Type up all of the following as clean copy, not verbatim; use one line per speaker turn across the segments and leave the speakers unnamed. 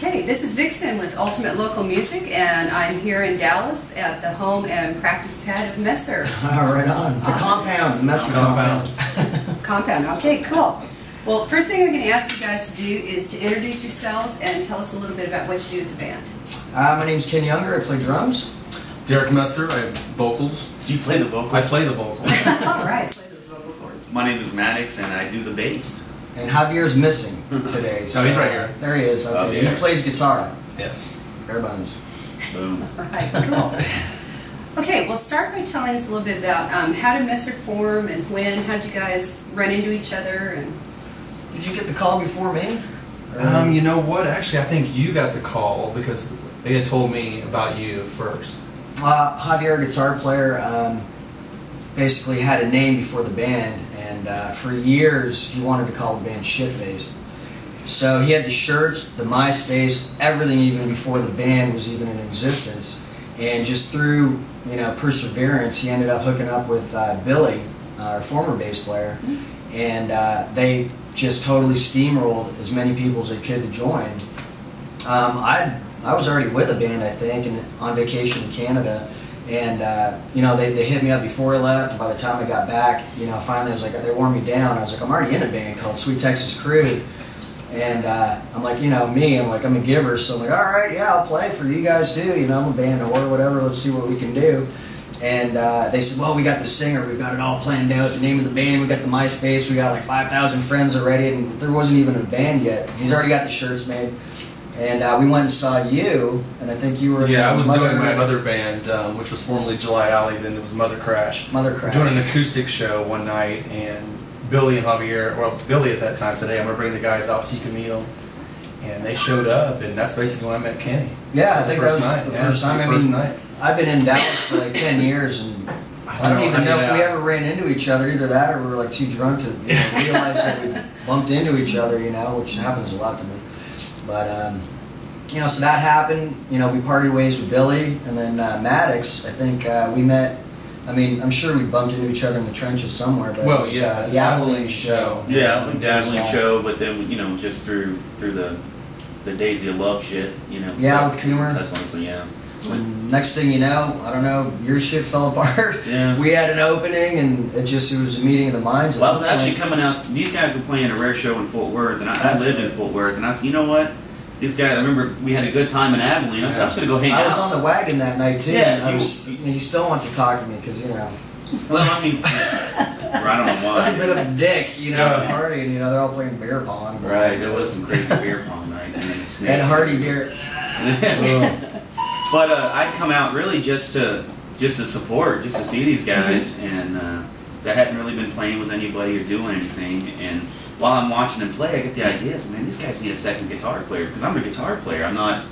Okay, this is Vixen with Ultimate Local Music, and I'm here in Dallas at the home and practice pad of Messer.
Right on. The compound, the Messer compound.
Compound, okay, cool. Well, first thing I'm going to ask you guys to do is to introduce yourselves and tell us a little bit about what you do with the band.
My name's Ken Younger, I play drums.
Derek Messer, I have vocals.
Do you play the vocals?
I play the vocals.
All right, play those vocal cords.
My name is Maddox, and I do the bass.
And Javier's missing today.
So he's right here.
There he is. Okay.
Oh, yeah.
He plays guitar.
Yes.
Bare bones.
Boom.
All right, cool. Okay, well, start by telling us a little bit about how did Messer form and when? How'd you guys run into each other? And
Did you get the call before me?
You know what? Actually, I think you got the call because they had told me about you first.
Javier, guitar player, basically had a name before the band, and for years he wanted to call the band Shitfaced. So he had the shirts, the MySpace, everything even before the band was even in existence. And just through, perseverance, he ended up hooking up with Billy, our former bass player, and they just totally steamrolled as many people as they could to join. I was already with a band, I think, and on vacation in Canada, and they hit me up before I left. And by the time I got back, finally I was like, they wore me down. I was like, I'm already in a band called Sweet Texas Crew, and I'm like, I'm a giver, so I'm like, all right, yeah, I'll play for you guys too. I'm a band whore, whatever. Let's see what we can do. And they said, well, we got the singer, we've got it all planned out, the name of the band, we got the MySpace, we got like 5,000 friends already, and there wasn't even a band yet. He's already got the shirts made. And we went and saw you, and I think you were...
Yeah, I was doing my other band, which was formerly July Alley, then it was Mother Crash.
Mother Crash.
Doing an acoustic show one night, and Billy and Javier, well, Billy at that time said, hey, I'm going to bring the guys out so you can meet them. And they showed up, and that's basically when I met Kenny.
Yeah, I think that was the first time.
Night.
I've been in Dallas for like 10 years, and I don't even know if we ever ran into each other, either that or we were like too drunk to realize that we bumped into each other, which happens a lot to me. But, so that happened. We parted ways with Billy, and then Maddox, I think we met. I mean, I'm sure we bumped into each other in the trenches somewhere. But
well, yeah,
the Abilene show.
Yeah, the Abilene show, but then just through the Daisy of Love shit,
Yeah, with Coomer.
That's one, yeah.
Next thing you know, I don't know, your shit fell apart. Yeah. We had an opening, and it was a meeting of the minds.
Well, I was actually coming out. These guys were playing a rare show in Fort Worth, and I lived in Fort Worth, and I said, you know what? These guys, I remember we had a good time in Abilene. I was going to go hang out.
I was on the wagon that night too.
Yeah,
he still wants to talk to me because
Well, I mean, I don't know why.
I was a bit of a dick, at a party, and they're all playing beer pong.
Right, there was some crazy beer pong night,
and Hardy beer.
But I'd come out really just to support, just to see these guys, and I hadn't really been playing with anybody or doing anything. And while I'm watching them play, I get the ideas. Man, these guys need a second guitar player because I'm a guitar player. I'm not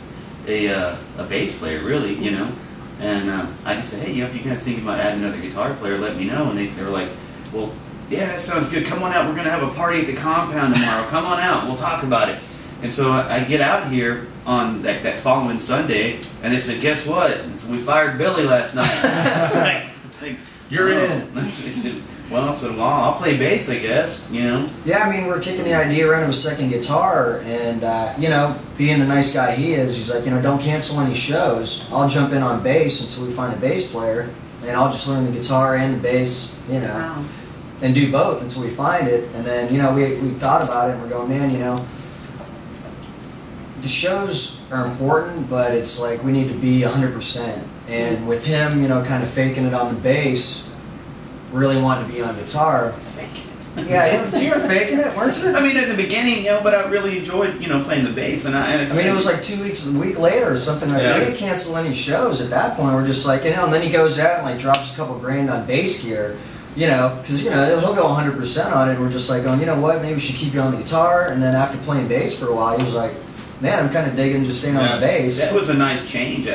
a bass player, really, And I just said, hey, if you guys think about adding another guitar player, let me know. And they were like, well, yeah, that sounds good. Come on out. We're gonna have a party at the compound tomorrow. Come on out. We'll talk about it. And so I get out here on that following Sunday, and they said, guess what? And so we fired Billy last night.
You're in.
I said, well, I'll play bass, I guess,
Yeah, I mean, we're kicking the idea around of a second guitar, and, being the nice guy he is, he's like, don't cancel any shows. I'll jump in on bass until we find a bass player, and I'll just learn the guitar and the bass,
Wow.
and do both until we find it. And then, we thought about it, and we're going, man, the shows are important, but it's like we need to be 100%. And with him, kind of faking it on the bass, really wanting to be on guitar.
It's faking it.
Yeah, you were faking it, weren't you?
I mean, at the beginning, but I really enjoyed, playing the bass. And I mean,
it was like 2 weeks, a week later or something. Like, we didn't cancel any shows at that point. We're just like, and then he goes out and like drops a couple grand on bass gear. Because he'll go 100% on it. And we're just like, going, you know what? Maybe we should keep you on the guitar. And then after playing bass for a while, he was like, man, I'm kind of digging just staying on the bass.
That was a nice change,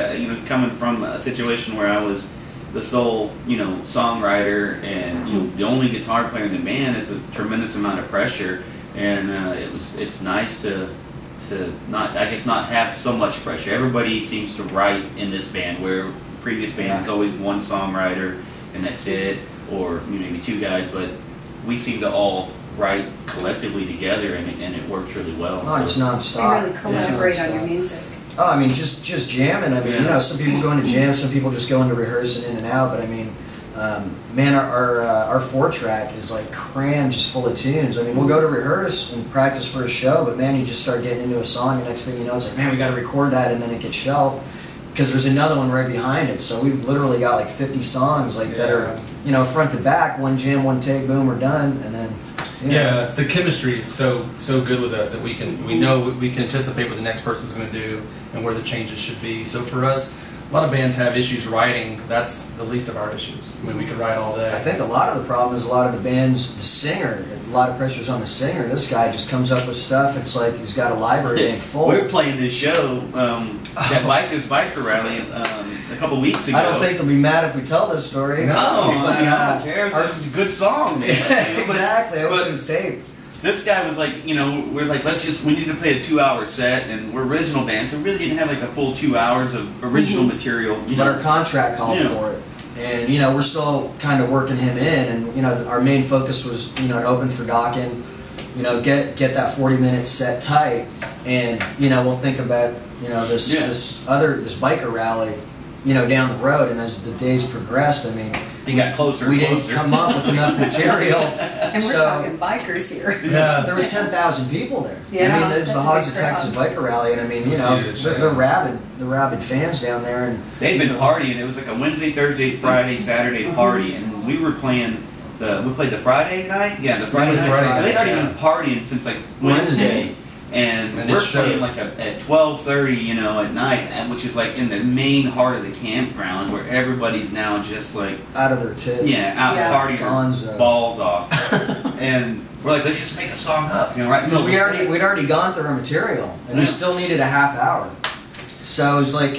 coming from a situation where I was the sole, songwriter and the only guitar player in the band. It's a tremendous amount of pressure, and it's nice to not have so much pressure. Everybody seems to write in this band, where previous bands is always one songwriter and that's it, or maybe two guys, but we seem to all write collectively together, and it works really well.
Oh, it's
So
nonstop.
you really collaborate on your
Nonstop.
music.
Oh, I mean, just jamming. I mean,
Yeah.
you know, some people go into jam, some people just go into rehearsing in and out. But I mean, man, our 4-track is like crammed, just full of tunes. I mean, we'll go to rehearse and practice for a show, but man, you just start getting into a song. The next thing you know, it's like, man, we got to record that, and then it gets shelved because there's another one right behind it. So we've literally got like 50 songs like that are, you know, front to back, one jam, one take, boom, we're done, and then.
Yeah, it's, the chemistry is so good with us that we know we can anticipate what the next person's going to do and where the changes should be. So for us, a lot of bands have issues writing. That's the least of our issues. I mean, we could write all day.
I think a lot of the problem is a lot of the bands, the singer, a lot of pressure's on the singer. This guy just comes up with stuff. It's like he's got a library bank full.
We were playing this show, that Biker Rally, a couple weeks ago.
I don't think they'll be mad if we tell this story.
No,
But,
I don't care. It was a good song, man.
exactly. I wish
but-
it was taped.
This guy was like, you know, we're like, we need to play a 2-hour set, and we're original band, so we really didn't have like a full 2 hours of original material. You
But
know?
our contract called for it. And, you know, we're still kind of working him in. And, you know, our main focus was, you know, to open for Dawkins, you know, get that 40-minute set tight. And, you know, we'll think about, you know, this biker rally, you know, down the road. And as the days progressed, I mean,
He got closer
we
and
didn't
closer.
come up with enough material.
And we're
So-
talking bikers here.
Yeah.
There was 10,000 people there.
Yeah,
I mean, it's the
that's a
Hogs
big
of Texas
crowd.
Biker Rally, and I mean, you
It's
know,
huge,
they're rabid fans down there, and
They'd been partying. It was like a Wednesday, Thursday, Friday, Saturday party, and we were playing we played the Friday night. Yeah, the Friday night.
Friday night,
They'd already
yeah.
been partying since like Wednesday. And
And
we're
it showed.
playing like at 12:30, you know, at night, which is like in the main heart of the campground where everybody's now just like
out of their tits.
out
Yeah.
partying their
Gonzo.
balls off. And we're like, let's just make a song up, you know, right? in the
Because
middle of the set.
we'd already gone through our material, and we
Yeah.
still needed a half hour. So it was like,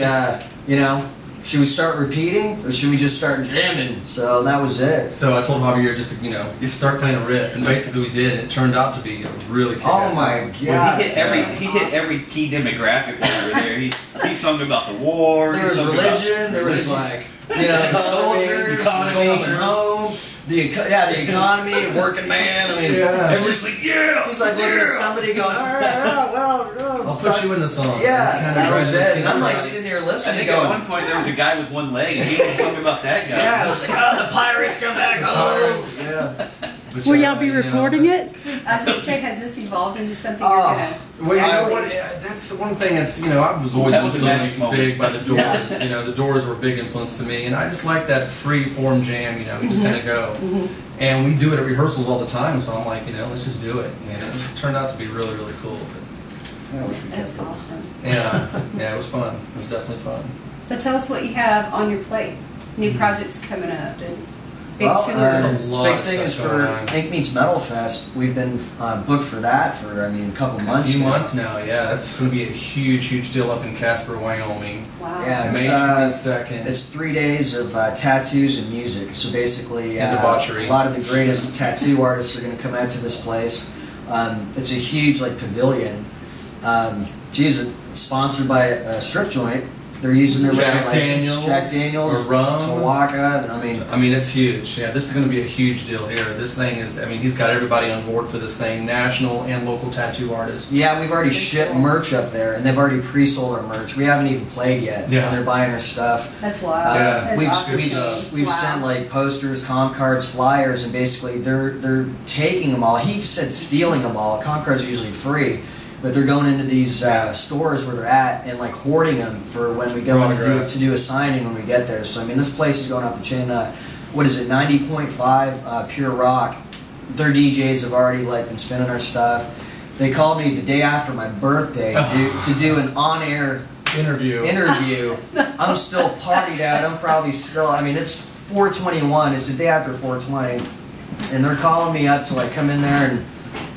you know, should we start repeating, or should we just start jamming? So that was it.
So I told Javier just to, you know, just start playing a riff, and basically we did, and it turned out to be a really
Oh
kick-ass
my
song.
god!
Well, he
That's
hit
awesome.
every key demographic over there. He sung about the war.
There
he
was
sung about
religion. There was
religion.
like, you know, the soldiers,
economy.
the home, the economy, working man. I mean,
Yeah.
it was just like, he's like looking at somebody going, all right, well,
I'll put you in the song.
Yeah,
It's kind
that
of
was
right.
it. And I'm like
Right.
sitting there
I
listening,
think at
going,
one point there was a guy with one leg, and he was sung about that guy.
yeah, I was like, oh, the pirates come back home. Yeah.
But,
Will y'all be
you know,
recording it?
I was going to say, has this evolved into something
Oh.
you're going to
Well, you know
actually...
what? That's the one thing that's, you know, I was always
That was a magic
influenced
moment.
big by the Doors.
Yeah.
You know, the Doors were a big influence to me, and I just like that free form jam. You know, we just kind of go, and we do it at rehearsals all the time. So I'm like, you know, let's just do it. And it just turned out to be really, really cool. But,
I wish we
That's
kept it.
awesome.
yeah, it was fun. It was definitely fun.
So tell us what you have on your plate. New projects coming up and big
Well,
tours.
A lot
big
of
thing is
stuff
for
going on.
Ink Meets Metal Fest. We've been booked for that for, I mean, a couple
A
months
few
now.
months now, yeah. That's going to be a huge, huge deal up in Casper, Wyoming.
Wow.
Yeah,
May
it's,
22nd.
It's 3 days of tattoos and music. So basically,
And debauchery.
a lot of the greatest tattoo artists are going to come out to this place. It's a huge like pavilion. It's sponsored by a strip joint. They're using their
Jack
liquor license.
Daniels
Jack Daniels,
or rum.
Tawaka. I mean,
it's huge. Yeah, this is going to be a huge deal here. This thing is, I mean, he's got everybody on board for this thing, national and local tattoo artists.
yeah, we've already shipped merch up there, and they've already pre-sold our merch. We haven't even played yet.
Yeah.
And they're buying our stuff.
That's wild.
Yeah,
That's
we've
awesome.
good stuff.
we've
Wow.
sent like posters, comp cards, flyers, and basically they're taking them all. He said stealing them all. Comp cards are usually free, but they're going into these stores where they're at and like hoarding them for when we go in to do a signing when we get there. So I mean, this place is going off the chain. What is it? 90.5 pure rock. Their DJs have already like been spinning our stuff. They called me the day after my birthday to do an on-air interview. I'm still partied out. I'm probably still, I mean, it's 421. It's the day after 420. And they're calling me up to like come in there and,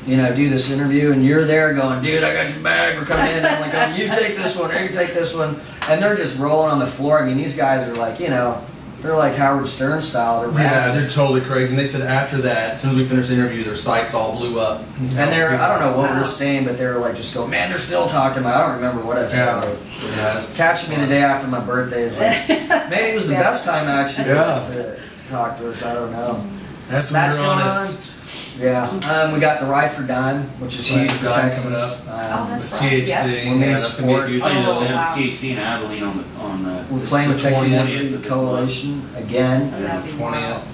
you know, do this interview. And you're there going, dude, I got your bag. We're coming in. I'm like, oh, you take this one, or you take this one. And they're just rolling on the floor. I mean, these guys are like, you know, they're like Howard Stern style. They're
Yeah,
rapping.
they're totally crazy. And they said after that, as soon as we finished the interview, their sites all blew up.
And they're, I don't know what we were saying, but they were like just going, man, they're still talking about it. I don't remember what I said.
Yeah.
but
Yeah, it's-
catching me the day after my birthday is like, maybe it was the
Yeah.
best time actually
Yeah.
to talk to us. I don't know.
that's when
That's
you're
going
honest.
on. Yeah. We got the Ride for Dime, which is huge for
Dime
Texas.
coming up.
Oh, that's
With
right.
THC,
Yep.
yeah, that's going to be a huge
I know
deal.
Wow.
THC and Abilene on the.
We're playing with
the
Texas
20th
Free
of this
Coalition again.
That'd be
20th.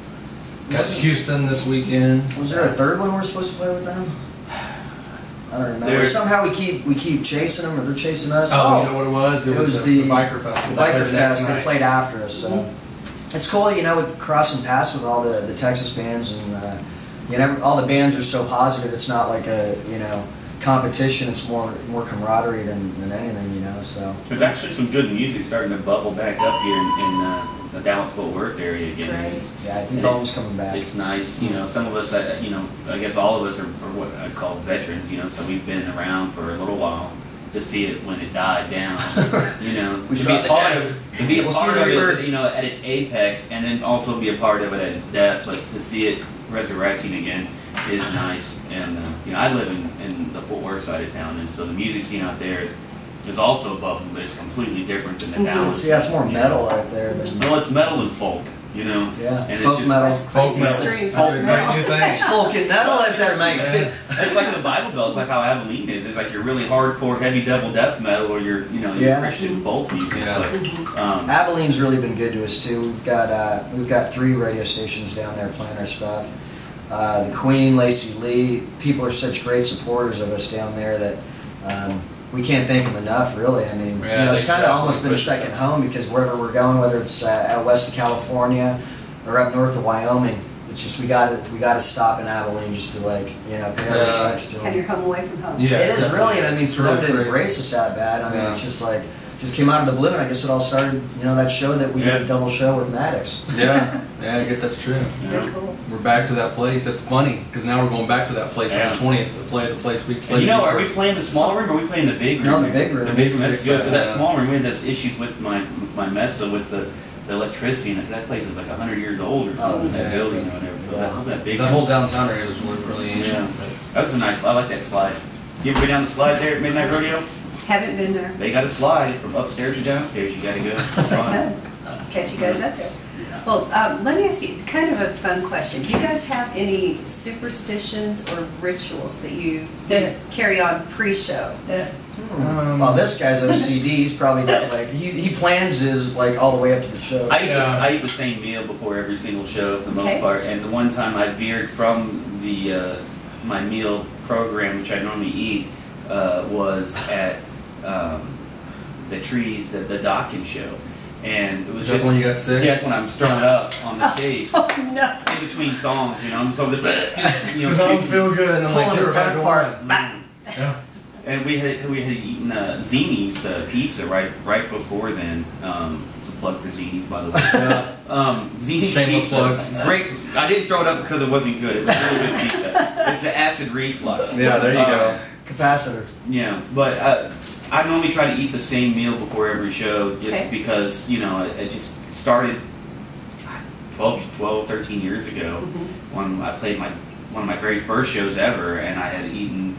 Got Houston this weekend.
Was there a third one we're supposed to play with them? I don't remember.
There's-
Somehow we keep chasing them, or they're chasing us.
Oh, you know what it was? It was the Biker Festival. They
Biker
played the next
Fest. They
night.
played after us, so it's cool. You know, with crossing paths with all the Texas bands, and you know, all the bands are so positive. It's not like a competition. It's more camaraderie than anything. You know, so
There's actually some good music starting to bubble back up here in the Dallas-Fort Worth area again.
Great.
It's-
yeah, I think
and
Bone's coming back.
It's nice, you know. Some of us, I guess all of us are what I call veterans, you know. So we've been around for a little while to see it when it died down, you know.
We
to
saw
be
the
a part
death.
of to be a
We'll
part
see
of
the
it,
rebirth.
you know, at its apex, and then also be a part of it at its death. But to see it resurrecting again is nice. And you know, I live in the Fort Worth side of town, and so the music scene out there is also bubbling, but it's completely different than the Dallas.
See, that's more
scene,
metal out there than
No, it's metal and folk, you know.
yeah,
And
folk
it's just,
metal.
That's
Folk
quite
metal.
extreme.
That's a great new
It's
thing.
folk and metal out there, mate.
Yeah.
It's like the Bible Belt. It's like how Abilene is. It's like you're really hardcore, heavy devil death metal, or you're
Yeah.
Christian folk music.
Yeah.
But,
Abilene's really been good to us too. We've got 3 radio stations down there playing our stuff. The Queen, Lacey Lee, people are such great supporters of us down there that we can't thank them enough. Really, I mean,
Yeah,
you know, it's
they
kind of
definitely
almost been a
push us
second
up.
home because wherever we're going, whether it's out west of California or up north of Wyoming, it's just we got to stop in Abilene just to pay our respects to
Kind of
them.
your home away from home.
Yeah.
It is
definitely
really, and I
is.
mean,
It's
for them
really
to
crazy.
embrace us that bad, I mean,
Yeah.
it's just like, just came out of the blue, and I guess it all started, that show that we did a double show with Maddox.
Yeah, yeah, I guess that's true.
Very cool.
We're back to that place. It's funny because now we're going back to that place on
Yeah.
the 20th to play the place we
and
played.
you know, are we
first.
playing the small room or are we playing the big room?
No, the big room.
The big room. That's good. For that
Yeah.
small room, we had those issues with my Mesa with the electricity, and that place is like 100 years old or something.
Oh,
that
yeah,
building
so-
or whatever. So
yeah.
that big
The
room.
whole downtown area was really
Yeah.
ancient.
That was a nice. I like that slide. You ever go down the slide there at Midnight Rodeo?
Haven't been there.
They got a slide from upstairs to downstairs. You got to go. It's fun.
Catch you guys up there. Well, let me ask you kind of a fun question. Do you guys have any superstitions or rituals that you
Yeah.
carry on pre-show?
Well, this guy's OCD. He's probably got he plans his all the way up to the show.
I eat the same meal before every single show for the most
Okay.
part. And the one time I veered from the my meal program, which I normally eat, was at the Trees, the Docking show. And it was
Is that
just
when you got sick?
Yeah, that's when I'm throwing up on the stage.
Oh no!
In between songs, I'm so
Because I don't feel good. And I'm
Pulling
like,
the
"You're
South
about to
Park.
run." Yeah.
And we had eaten Zini's pizza right before then. It's a plug for Zini's, by the way. Zini's
Shameless
pizza,
plugs.
great. I didn't throw it up because it wasn't good. It was really good pizza. It's the acid reflux.
Yeah, there you go.
Capacitor.
Yeah, but I normally try to eat the same meal before every show, just
Okay.
because it just started 12, 13 years ago when I played one of my very first shows ever, and I had eaten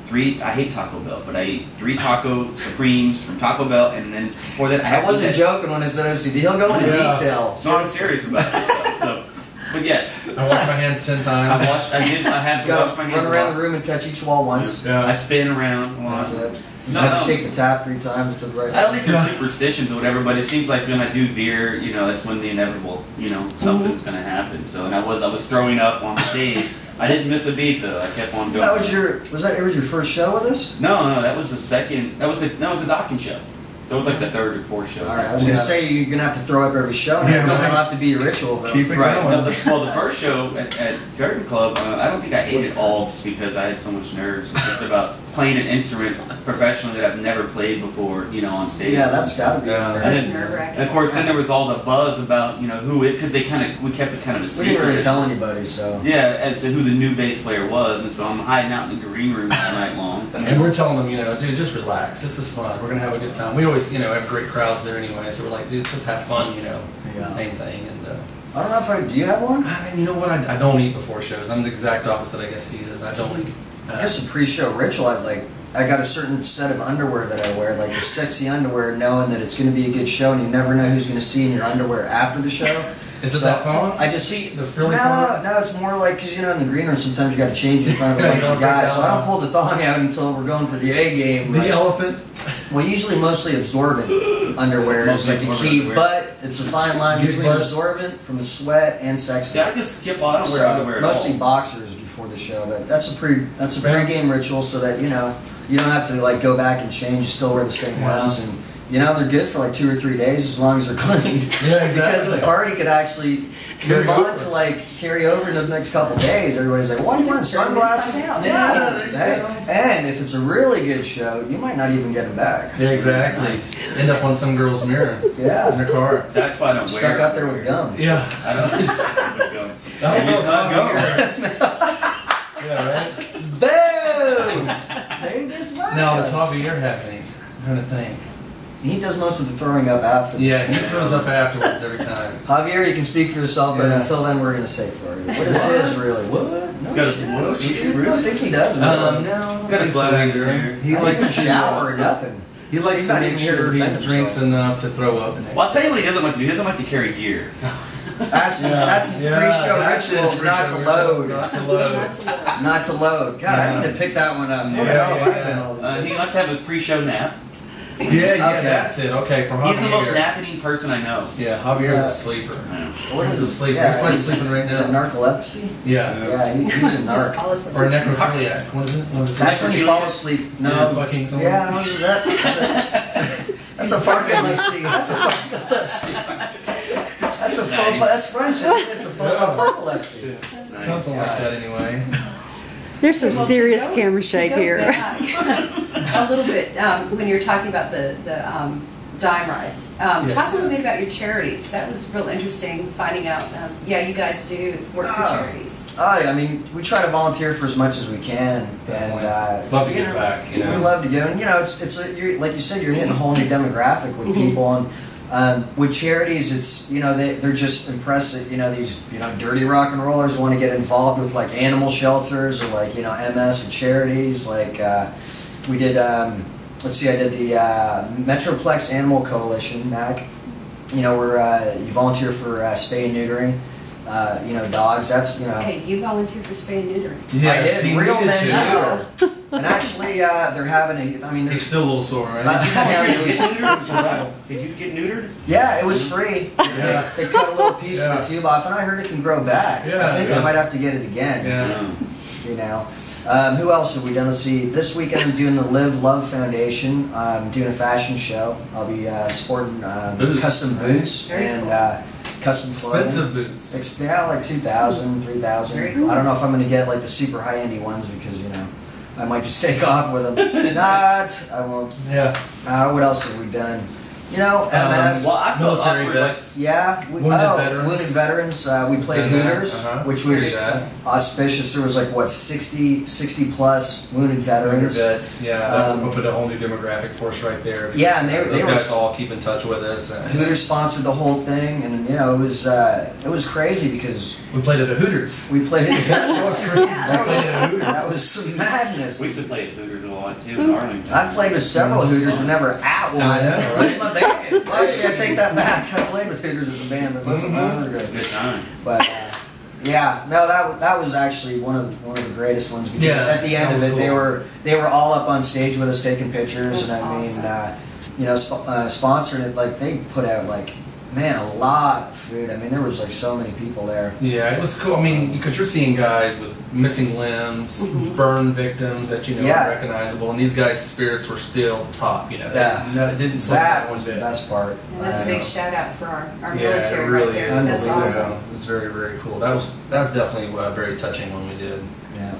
3. I hate Taco Bell, but I ate 3 Taco Supremes from Taco Bell, and then before that,
I wasn't joking when I said OCD. He'll go into
Yeah.
detail.
No, I'm serious about this stuff. So, but yes,
I washed my hands 10 times.
I have
He's
to wash
got
my
to
hands.
run
a
around
lot.
the room and touch each wall once.
Yeah.
I spin around a lot.
That's it. You
No,
just have to
no.
shake the tap 3 times to the right.
I don't think there's superstitions or whatever, but it seems like when I do veer, that's when the inevitable, something's going to happen. So, and I was throwing up on the stage. I didn't miss a beat though. I kept on going.
That was your first show with us?
No, that was the second. That was a docking show. That was like the 3rd or 4th show.
All right, I was gonna say you're gonna have to throw up every show. Now,
Yeah,
because
right.
that'll have to be a ritual. Though.
Keep it
Right.
going.
No, the first show at Curtain Club, I don't think I ate it all just because I had so much nerves. It's just about playing an instrument professionally that I've never played before, on stage.
Yeah, that's got to be.
Yeah.
That's
And
nerve-wracking.
of course, then there was all the buzz about who it, because we kept it kind of a
We
secret.
didn't really tell anybody, so.
Yeah, as to who the new bass player was, and so I'm hiding out in the green room all night long.
And we're telling them, dude, just relax. This is fun. We're gonna have a good time. We always, have great crowds there anyway. So we're like, dude, just have fun,
Yeah.
main thing. And
I don't know if do you have one?
I mean, you know what? I don't eat before shows. I'm the exact opposite, I guess he is. I don't eat.
I guess a pre-show ritual. I got a certain set of underwear that I wear, like the sexy underwear, knowing that it's going to be a good show, and you never know who's going to see in your underwear after the show.
Is it that thong?
I just see
the frilly thong?
No, it's more like because in the green room sometimes you got to change it in front of a bunch of guys. So I don't pull the thong out until we're going for the A game.
The elephant.
Well, usually mostly absorbent underwear is like the key, but it's a fine line between absorbent from the sweat and sexy.
Yeah, I just skip. I don't wear underwear at all.
Mostly boxers before the show, but that's a pre-game ritual so that you don't have to like go back and change. You still wear the same ones and. They're good for like 2 or 3 days as long as they're clean.
Yeah, exactly.
Because the party could actually move on to like carry over into the next couple days. Everybody's like, "Why are you wearing sunglasses?"
Yeah,
there you go. And if it's a really good show, you might not even get them back.
Yeah, exactly. Nice. End up on some girl's mirror.
Yeah.
In their car.
That's why I don't
Stuck
wear
up there with gum.
Yeah.
I don't think it's stuck with gum.
Maybe
it's not gum.
Yeah, right?
Boom! Maybe it's not.
Now, does Javier have any? I'm trying to think.
He does most of the throwing up after.
Yeah, he throws up afterwards every time.
Javier, you can speak for yourself, but until then, we're gonna say for you. What is his really? What? No,
Got a
shit.
what?
I don't think he does. Really.
No.
Got a flat out his hair.
He likes to
shower or nothing.
He likes
He's
to
not
make
even here to
sure he
defend
drinks
himself.
enough to throw up the next
Well, I'll tell you what he doesn't like to do. He doesn't like to carry gear.
That's his pre-show ritual is not to load.
Not to load.
Not to load. God, I need to pick that one up.
He likes to have his pre-show nap.
Yeah,
Okay.
that's it. Okay, for Javier.
He's the most napping person I know.
Yeah, Javier's a sleeper.
What
He's a sleeper.
Yeah,
he's probably sleeping right
Is it
now.
narcolepsy?
Yeah.
Yeah, he's a
Just
narc.
call us the
Or a necrophiliac. What is it?
That's when you fall asleep. No.
Fucking someone.
Yeah, that's a narcolepsy. That's a narcolepsy. That's French, isn't it? It's a narcolepsy.
Something like that anyway.
There's some serious camera
To
shake
go
here.
back a little bit when you were talking about the dime ride.
Yes.
Talk a little bit about your charities. That was real interesting finding out. You guys do work for charities.
I mean, we try to volunteer for as much as we can, and
love to give back.
We love to give, and you're, like you said, you're hitting a whole new demographic with people, and with charities, it's they're just impressed that these dirty rock and rollers want to get involved with like animal shelters or like MS and charities. Like we did. Let's see, I did the Metroplex Animal Coalition, MAC. Where you volunteer for spay and neutering. Dogs. That's
Okay, you volunteer for spay and neutering.
Yeah,
I did.
see,
Real
we did
men
too.
neuter. And actually, they're having a. I mean,
He's still a little sore, right?
Did you get neutered?
Yeah, it was free.
Yeah.
They cut a little piece of the tube off, and I heard it can grow back.
Yeah,
I think
so-
I might have to get it again.
Yeah.
Who else have we done? Let's see. This weekend I'm doing the Live Love Foundation. I'm doing a fashion show. I'll be sporting
Boots,
custom
right?
boots
Very
and
cool.
custom clothing.
Expensive boots.
Yeah, like 2,000, 3,000.
Very cool.
I don't know if I'm going to get like the super high-endy ones because I might just take off with them. Not. I won't.
Yeah.
What else have we done? MS.
Well, I felt
Military
awkward, like,
vets.
Yeah, Wounded Veterans. We played Hooters, which was auspicious. There was like 60 plus wounded veterans.
Vets, yeah, that opened a whole new demographic for us right there. Because,
Yeah, and
those
they
guys
were,
all keep in touch with us.
Hooters sponsored the whole thing, and it was crazy because
We played at a Hooters.
we played it. That was crazy. That was some madness.
we used to play at Hooters a lot too in Arlington.
I played with several Hooters, but never at one.
I know, right?
My band. Well, actually, I take that back. I played with Hooters with the band, but wasn't
Good time.
But that was actually one of the greatest ones because at the end of it,
cool.
they were all up on stage with us taking pictures,
That's
and I mean, sponsoring it. Like they put out a lot of food. I mean, there was like so many people there.
Yeah, it was cool. I mean, because you're seeing guys with missing limbs, burn victims that are recognizable, and these guys' spirits were still top. It didn't slow
That
down one
was the
bit.
best part.
And that's a big shout out for our
Yeah,
military
it really
right there.
is.
That's awesome.
It was very, very cool. That's definitely very touching when we did.
Yeah.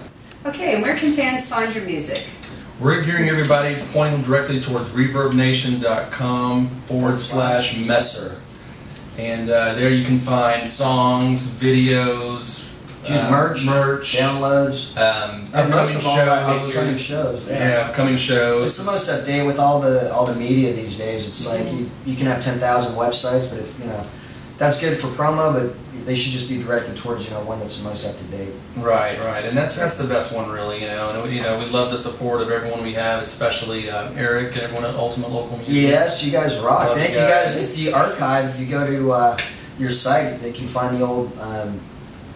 Okay, and where can fans find your music?
We're gearing everybody to point them directly towards reverbnation.com/messer. And there you can find songs, videos,
merch,
upcoming
downloads, and most of all, upcoming shows.
upcoming shows.
It's the most up to date with all the media these days. It's like you can have 10,000 websites, but if that's good for promo, but they should just be directed towards one that's the most up to date.
Right, and that's the best one really. And we love the support of everyone we have, especially Eric and everyone at Ultimate Local Music.
Yes, you guys rock.
Love
Thank you guys. If you go to your site, they can find the old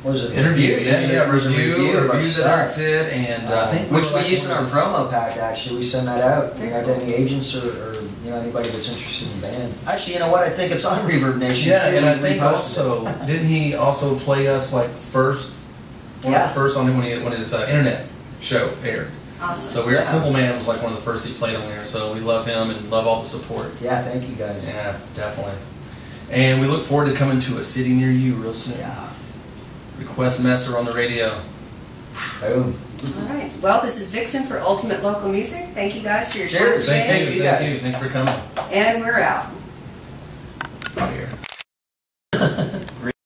what was it?
Interview,
Review.
yeah,
It was a
review
of our
that Eric
stuff.
did, and I think
Which
were
we use in
one
our
of those-
promo pack. Actually, we send that out. To any agents or anybody that's interested in the band. Actually, you know what? I think it's on Reverb Nation.
Yeah,
too.
and I
We
think
reposted
also
it.
didn't he also play us like first?
Yeah.
First on when his internet show aired.
Awesome.
So We're
Yeah.
Simple Man was like one of the first he played on there. So we love him and love all the support.
Yeah, thank you guys.
Yeah, definitely. And we look forward to coming to a city near you real soon.
Yeah.
Request Messer on the radio.
Boom.
All right. Well, this is Vixen for Ultimate Local Music. Thank you guys for your time
Cheers.
today.
Thank you.
guys.
Thank you for coming.
And we're out.